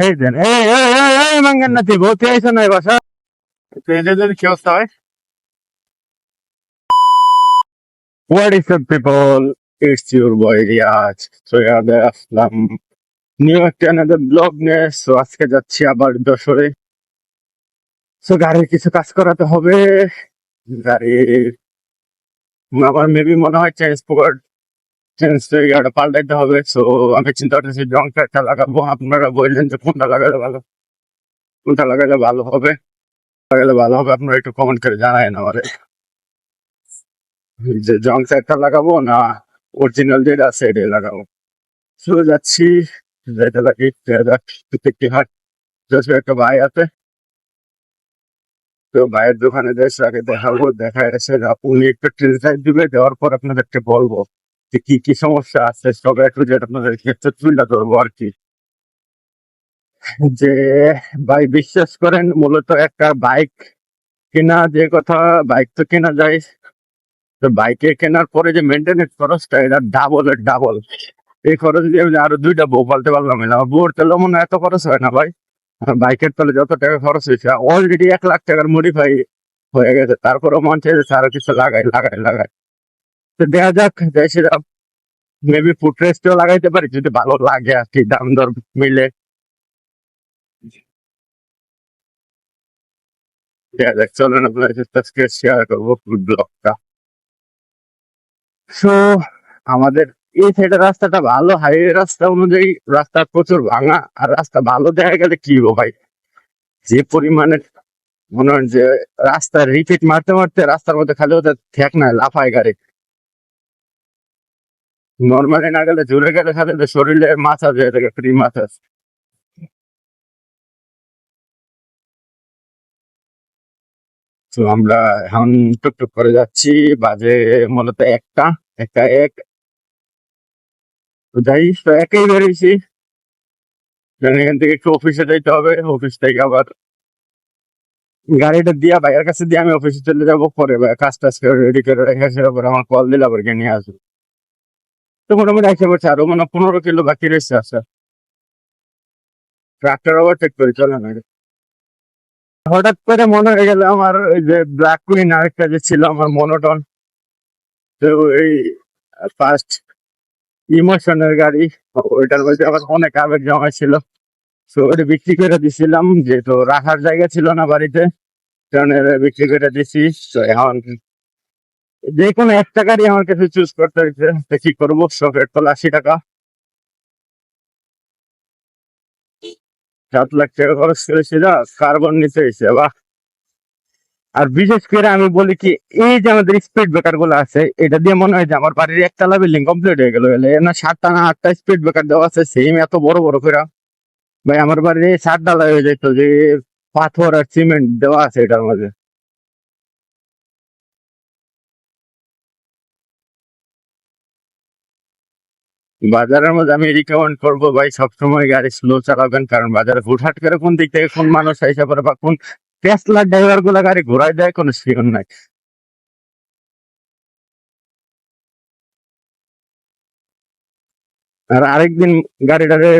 এই দেন এই মাঙ্গান নাতি ভর্তি আইসো না বাসা ট্রেনে যদি কি অবস্থা হয়। What is up people, it's your boy Riyaj. So Aslam new একটা another ব্লগ নিয়ে। সো আজকে যাচ্ছি আবার যশোরে। সো গাড়ির কিছু কাজ করাতে হবে। গাড়ির আমার মেবি মনে হয় চেঞ্জ গাড়িটা পাল্টাইতে হবে। সো আমি চিন্তা করতেছি জংটা লাগাবো। আপনারা বললেন যে কোনটা লাগালে ভালো হবে, আপনারা একটু কমেন্ট করে জানায়েন আমারে যে জং সাইডটা লাগাবো না অরিজিনাল যেটা আছে এটাই লাগাবো। চলে যাচ্ছি, যেতে লাগি একটি হাট। জাস্ট একটা ভাই আছে, তো ভাইয়ের দোকানে দেশে আগে দেখাবো, দেখা এসে উনি একটু ট্রেন দিবে, দেওয়ার পর আপনাদেরকে বলবো যে কি কি সমস্যা আছে সবাই একটু, যেটা আপনাদের ক্ষেত্রে তুলে ধরবো আর কি। যে ভাই বিশ্বাস করেন, মূলত একটা বাইক কেনা যে কথা, বাইক তো কেনা যায়, তো বাইকে কেনার পরে যে মেনটেনেন্স খরচটা এটা ডাবল। এই খরচ দিয়ে আমি আরো দুইটা বউ পালতে পারলাম না। বউর তেল মনে হয় এত খরচ হয় না ভাই। আর বাইকের তেলে যত টাকা খরচ হয়েছে অলরেডি 1 লাখ টাকার মডিফাই হয়ে গেছে, তারপরেও মন চাইছে আরো কিছু লাগাই। তো দেখা যাক, যাই সেটা মেবি ফুটরেস্টও লাগাইতে পারি যদি ভালো লাগে আর কি, দাম দর মিলে। দেখা যাক, চলেন আপনার সাথে আজকে শেয়ার করবো ফুড ব্লগটা। সো আমাদের এই সাইডের রাস্তাটা ভালো, হাইওয়ে রাস্তা অনুযায়ী রাস্তা প্রচুর ভাঙা। আর রাস্তা ভালো দেখা গেলে কি গো ভাই, যে পরিমাণে মনে হয় যে রাস্তা রিপিট মারতে মারতে রাস্তার মধ্যে খালি ওদের ঠেক নাই, লাফায় গাড়ি। নর্মালি না গেলে, জোরে গেলে খালি ওদের শরীরে মাথা হয়ে থাকে, ফ্রি মাথা। তো আমরা এখন টুকটুক করে যাচ্ছি, বাজে মূলত একটা এক। তো যাই, তো একেই বেরিয়েছি, কারণ এখান থেকে একটু অফিসে যাইতে হবে। অফিস থেকে আবার গাড়িটা দিয়া ভাইয়ের কাছে দিয়ে আমি অফিসে চলে যাবো। পরে ভাই কাজ টাজ করে রেডি করে রেখে আসার পরে আমার কল দিলে আবার নিয়ে আসবো। তো মোটামুটি এসে পড়ছে, আরো মানে 15 কিলো বাকি রয়েছে আসা। ট্রাক্টর ওভারটেক করে চলে না। হঠাৎ করে মনে হয়ে গেল আমার ওই যে ব্ল্যাক কুইন আরেকটা যে ছিল আমার মনোটন, তো এই ফার্স্ট ইমোশনের গাড়ি, ওইটার মধ্যে আমার অনেক আবেগ জমা ছিল। তো ওটা বিক্রি করে দিছিলাম, যেহেতু রাখার জায়গা ছিল না বাড়িতে, কারণ বিক্রি করে দিছি। তো এখন যে কোনো একটা গাড়ি আমার কাছে চুজ করতে হয়েছে, তো কি করবো, শখের তোলা 80 টাকা, 7 লাখ টাকা খরচ করেছি, যা কার্বন নিতে হয়েছে বা। আর বিশেষ করে আমি বলি কি, এই যে আমাদের স্পিড ব্রেকার গুলো আছে, এটা দিয়ে মনে হয় যে আমার বাড়ির একতলা বিল্ডিং কমপ্লিট হয়ে গেল। না 7টা না 8টা স্পিড ব্রেকার দেওয়া আছে, সেম এত বড় বড় করে। ভাই আমার বাড়ির 7 ডালা হয়ে যেত, যে পাথর আর সিমেন্ট দেওয়া আছে এটার মধ্যে। বাজারের মধ্যে আমি রিকমেন্ড করবো ভাই, সবসময় গাড়ি স্লো চালাবেন, কারণ বাজারে হুটহাট করে কোন দিক থেকে কোন মানুষ এসে পড়ে বা কোন টেসলার ড্রাইভার গুলা গাড়ি ঘোরায় দেয়, কোনো শিওর নাই। আর আরেকদিন গাড়িটারে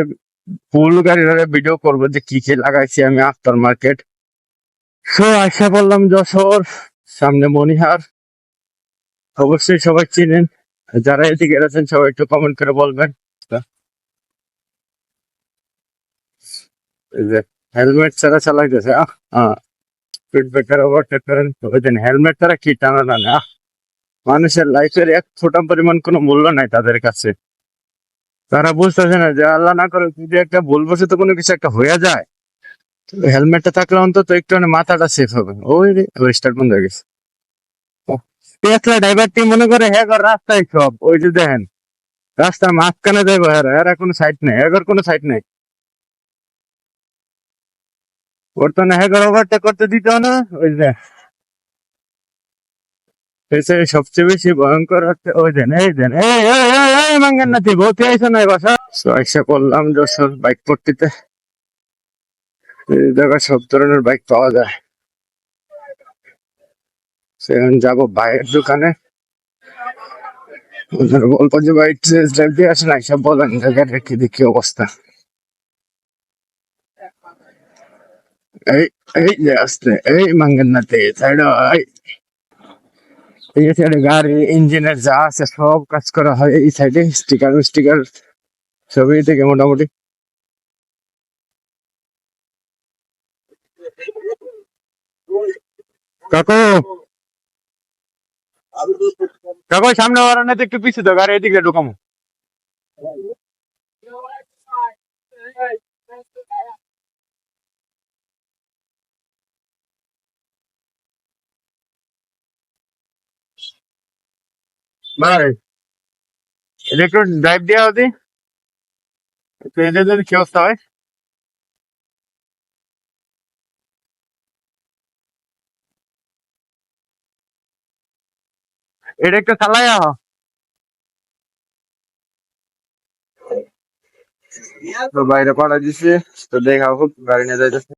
ফুল গাড়িটারে ভিডিও করবো যে কি কি লাগাইছি আমি আফটার মার্কেট। সো আশা বললাম যশোর, সামনে মনিহার, অবশ্যই সবাই চিনেন। যারা এদিকে গেছেন সবাই একটু কমেন্ট করে বলবেন। এই যে হেলমেট ছাড়া চালাইতেছে, স্পিড ব্রেকার ওভারটেক করেন, ওই দিন হেলমেট ছাড়া কি টানা। মানুষের লাইফের এক ফোঁটা পরিমাণ কোনো মূল্য নাই তাদের কাছে। তারা বুঝতেছে না যে আল্লাহ না করে যদি একটা ভুলবশত কোনো কিছু একটা হয়ে যায়, হেলমেটটা থাকলে অন্তত একটু মাথাটা সেফ হবে। ওই রে, স্টার্ট বন্ধ হয়ে গেছে। টেসলা ড্রাইভারটি মনে করে হ্যাঁ রাস্তায় সব, ওই যে দেখেন রাস্তার মাঝখানে যাইবো, এরা কোনো সাইড নেই, এগার কোনো সাইড নেই। ওর তো না হ্যাঁ ওভারটেক করতে দিত না। ওই যে এসে সবচেয়ে বেশি ভয়ঙ্কর হচ্ছে ওই দেন এই মাঙ্গান নাতি ভর্তি আইসো না বাসা। এসে পড়লাম যশোর বাইক পট্টিতে। এই জায়গায় সব ধরনের বাইক পাওয়া যায়। সেখানে যাবো বাইকের দোকানে, ওদের বলবো যে বাইক টেস্ট ড্রাইভ দিয়ে আসে না, সব বলেন জায়গাটা কি দেখি অবস্থা। এই এই যে আসছে এই মাঙ্গেরনাতে সাইড এই সাইডে গাড়ি ইঞ্জিনের যা আছে সব কাজ করা হয় এই সাইডে স্টিকার স্টিকার সবই থেকে মোটামুটি। কাকু কাকু সামনে বাড়ানোতে একটু পিছিয়ে দাও গাড়ি এদিকে ঢুকামো। ভাই এটা একটু ড্রাইভ দেওয়া হতি একটু এদের যদি কি অবস্থা হয়। এটা একটু চালাই আহ তো বাইরে পাঠা দিছি তো দেখা হোক গাড়ি নিয়ে যাইতেছে।